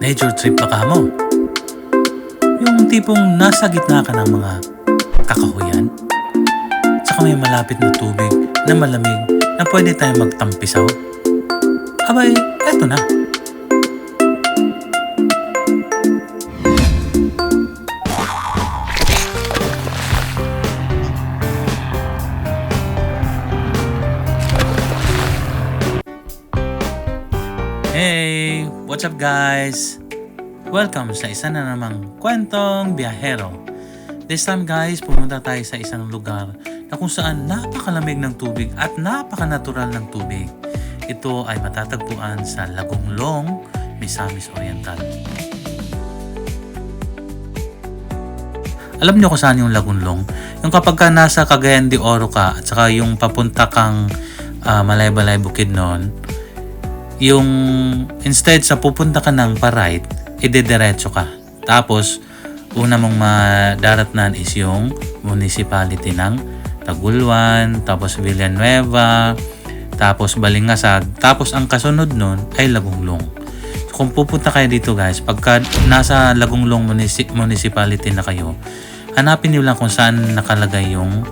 Nature trip ba ka mo? Yung tipong nasa gitna ka ng mga kakahuyan, tsaka may malapit na tubig na malamig na pwede tayong magtampisaw. Abay, eto na. Hey! What's up guys? Welcome sa isa na namang kwentong biyahero. This time guys, pumunta tayo sa isang lugar na kung saan napakalamig ng tubig at napakanatural ng tubig. Ito ay matatagpuan sa Lagonglong, Misamis Oriental. Alam niyo kung saan yung Lagonglong? Yung kapag ka nasa Cagayan de Oro ka at saka yung papunta kang Malaybalay Bukidnon, yung instead sa pupunta ka ng pa-right, idediretso ka. Tapos, una mong madaratnan is yung municipality ng Taguluan, tapos Villanueva, tapos Balingasag, tapos ang kasunod nun ay Lagonglong. So, kung pupunta kayo dito guys, pagka nasa Lagonglong municipality na kayo, hanapin niyo lang kung saan nakalagay yung